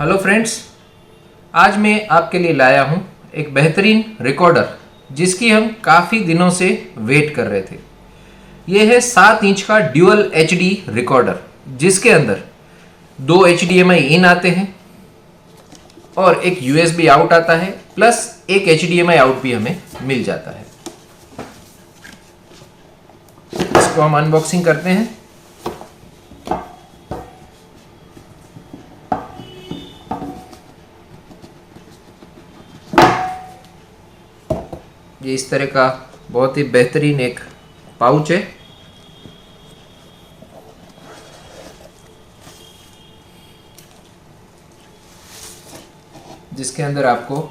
Hello friends, आज मैं आपके लिए लाया हूं एक बेहतरीन रिकॉर्डर जिसकी हम काफ़ी दिनों से वेट कर रहे थे। यह है 7 इंच का ड्यूअल HD रिकॉर्डर जिसके अंदर 2 HDMI इन आते हैं और एक USB आउट आता है, प्लस एक HDMI आउट भी हमें मिल जाता है। इसको हम अनबॉक्सिंग करते हैं। ये इस तरह का बहुत ही बेहतरीन एक पाउच है। जिसके अंदर आपको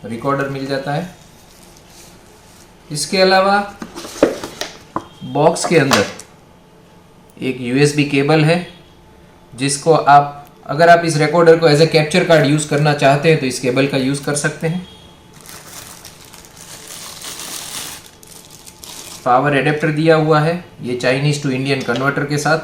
रिकॉर्डर मिल जाता है। इसके अलावा बॉक्स के अंदर एक USB केबल है जिसको अगर आप इस रिकॉर्डर को as a capture card use करना चाहते हैं तो इस केबल का यूज़ कर सकते हैं। पावर एडेप्टर दिया हुआ है, ये चाइनीज टू इंडियन कन्वर्टर के साथ।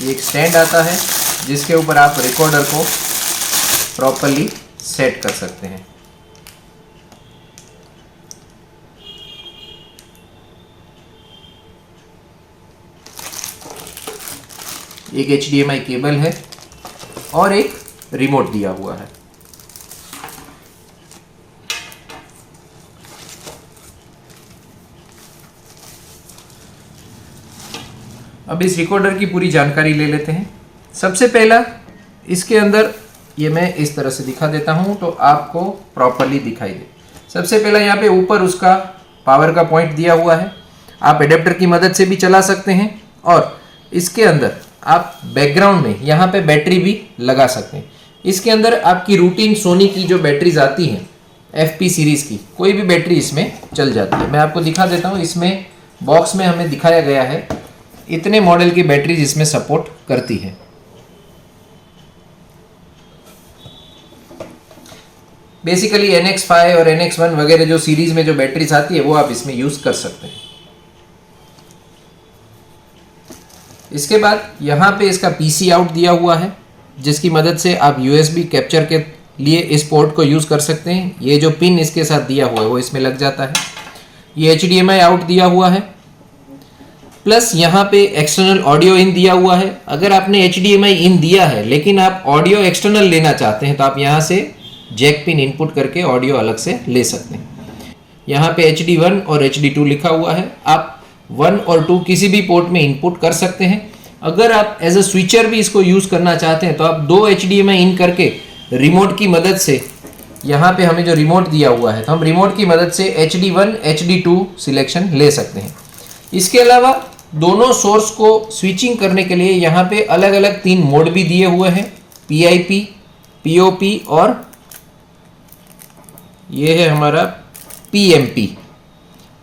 ये एक स्टैंड आता है जिसके ऊपर आप रिकॉर्डर को प्रॉपर्ली सेट कर सकते हैं। एक HDMI केबल है और एक रिमोट दिया हुआ है। अब इस रिकॉर्डर की पूरी जानकारी ले लेते हैं। सबसे पहला, इसके अंदर ये मैं इस तरह से दिखा देता हूं तो आपको प्रॉपर्ली दिखाई दे। सबसे पहला यहाँ पे ऊपर उसका पावर का पॉइंट दिया हुआ है। आप एडेप्टर की मदद से भी चला सकते हैं और इसके अंदर आप बैकग्राउंड में यहाँ पे बैटरी भी लगा सकते हैं। इसके अंदर आपकी रूटीन सोनी की जो बैटरीज आती हैं FP सीरीज की, कोई भी बैटरी इसमें चल जाती है। मैं आपको दिखा देता हूँ। इसमें बॉक्स में हमें दिखाया गया है इतने मॉडल की बैटरीज इसमें सपोर्ट करती है। बेसिकली NX5 और NX1 वगैरह जो सीरीज में जो बैटरीज आती है वो आप इसमें यूज कर सकते हैं। इसके बाद यहाँ पे इसका PC आउट दिया हुआ है जिसकी मदद से आप USB कैप्चर के लिए इस पोर्ट को यूज़ कर सकते हैं। ये जो पिन इसके साथ दिया हुआ है वो इसमें लग जाता है। ये HDMI आउट दिया हुआ है, प्लस यहाँ पे एक्सटर्नल ऑडियो इन दिया हुआ है। अगर आपने HDMI इन दिया है लेकिन आप ऑडियो एक्सटर्नल लेना चाहते हैं तो आप यहाँ से जैक पिन इनपुट करके ऑडियो अलग से ले सकते हैं। यहाँ पे HD1 और HD2 लिखा हुआ है। आप 1 और 2 किसी भी पोर्ट में इनपुट कर सकते हैं। अगर आप एज अ स्विचर भी इसको यूज़ करना चाहते हैं तो आप 2 HDMI इन करके रिमोट की मदद से, यहाँ पे हमें जो रिमोट दिया हुआ है तो हम रिमोट की मदद से HD1 HD2 सिलेक्शन ले सकते हैं। इसके अलावा दोनों सोर्स को स्विचिंग करने के लिए यहाँ पे अलग अलग 3 मोड भी दिए हुए हैं, PIP, POP और ये है हमारा PMP।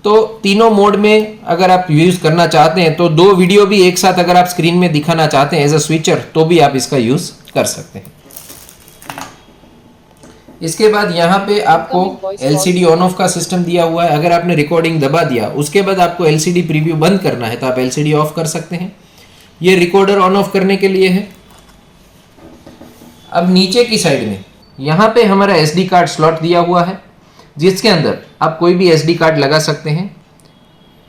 तो तीनों मोड में अगर आप यूज़ करना चाहते हैं तो 2 वीडियो भी एक साथ अगर आप स्क्रीन में दिखाना चाहते हैं एज अ स्विचर तो भी आप इसका यूज़ कर सकते हैं। इसके बाद यहाँ पे आपको LCD ऑन ऑफ का सिस्टम दिया हुआ है। अगर आपने रिकॉर्डिंग दबा दिया उसके बाद आपको LCD प्रीव्यू बंद करना है तो आप LCD ऑफ कर सकते हैं। ये रिकॉर्डर ऑन ऑफ करने के लिए है। अब नीचे की साइड में यहाँ पे हमारा SD कार्ड स्लॉट दिया हुआ है जिसके अंदर आप कोई भी SD कार्ड लगा सकते हैं।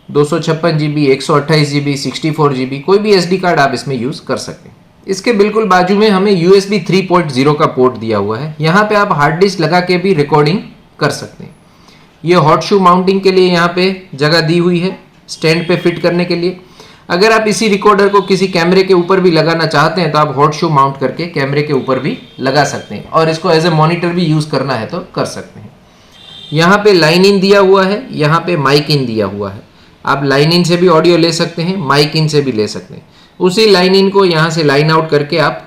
256 GB, 128 GB, 64 GB, कोई भी SD कार्ड आप इसमें यूज़ कर सकते हैं। इसके बिल्कुल बाजू में हमें USB 3.0 का पोर्ट दिया हुआ है। यहाँ पे आप हार्ड डिस्क लगा के भी रिकॉर्डिंग कर सकते हैं। ये हॉट शू माउंटिंग के लिए यहाँ पे जगह दी हुई है स्टैंड पे फिट करने के लिए। अगर आप इसी रिकॉर्डर को किसी कैमरे के ऊपर भी लगाना चाहते हैं तो आप हॉट शू माउंट करके कैमरे के ऊपर भी लगा सकते हैं और इसको एज ए मॉनिटर भी यूज़ करना है तो कर सकते हैं। यहाँ पे लाइन इन दिया हुआ है, यहाँ पे माइक इन दिया हुआ है। आप लाइन इन से भी ऑडियो ले सकते हैं, माइक इन से भी ले सकते हैं। उसी लाइन इन को यहाँ से लाइन आउट करके आप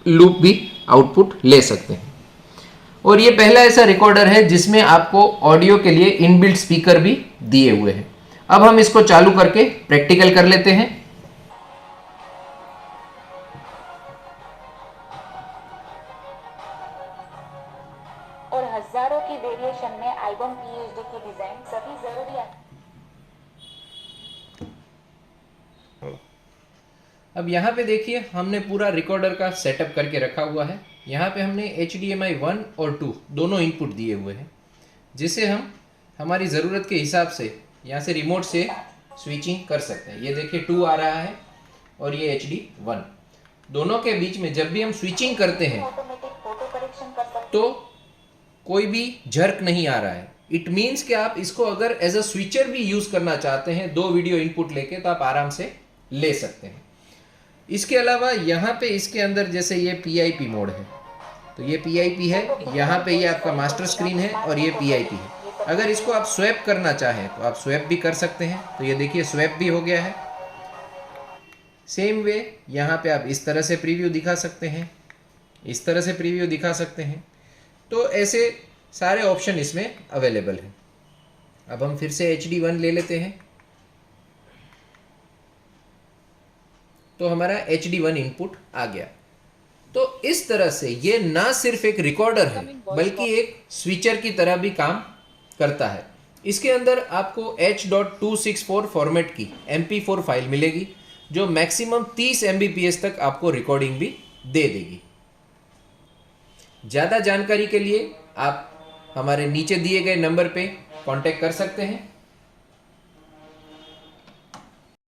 लूप भी आउटपुट ले सकते हैं। और ये पहला ऐसा रिकॉर्डर है जिसमें आपको ऑडियो के लिए इनबिल्ट स्पीकर भी दिए हुए हैं। अब हम इसको चालू करके प्रैक्टिकल कर लेते हैं। और हजारों की वेरिएशन में एल्बम PhD की डिजाइन सभी जरूरी है। अब यहाँ पे देखिए हमने पूरा रिकॉर्डर का सेटअप करके रखा हुआ है। यहाँ पे हमने HDMI 1 और 2 दोनों इनपुट दिए हुए हैं, जिसे हम हमारी ज़रूरत के हिसाब से यहाँ से रिमोट से स्विचिंग कर सकते हैं। ये देखिए 2 आ रहा है और ये HD 1। दोनों के बीच में जब भी हम स्विचिंग करते हैं ऑटोमेटिक फोटो करेक्शन कर सकते तो कोई भी झर्क नहीं आ रहा है। इट मीन्स कि आप इसको अगर एज अ स्विचर भी यूज़ करना चाहते हैं 2 वीडियो इनपुट लेके, तो आप आराम से ले सकते हैं। इसके अलावा यहाँ पे इसके अंदर जैसे ये PIP मोड है, तो ये PIP है, यहाँ पे ये आपका मास्टर स्क्रीन है और ये PIP है। अगर इसको आप स्वैप करना चाहें तो आप स्वैप भी कर सकते हैं। तो ये देखिए स्वैप भी हो गया है। सेम वे यहाँ पे आप इस तरह से प्रीव्यू दिखा सकते हैं, इस तरह से प्रीव्यू दिखा सकते हैं। तो ऐसे सारे ऑप्शन इसमें अवेलेबल हैं। अब हम फिर से HD 1 ले लेते हैं, तो हमारा HD 1 इनपुट आ गया। तो इस तरह से ये ना सिर्फ एक रिकॉर्डर है बल्कि एक स्विचर की तरह भी काम करता है। इसके अंदर आपको H.264 फॉर्मेट की MP4 फाइल मिलेगी, जो मैक्सिमम 30 Mbps तक आपको रिकॉर्डिंग भी दे देगी। ज़्यादा जानकारी के लिए आप हमारे नीचे दिए गए नंबर पे कांटेक्ट कर सकते हैं।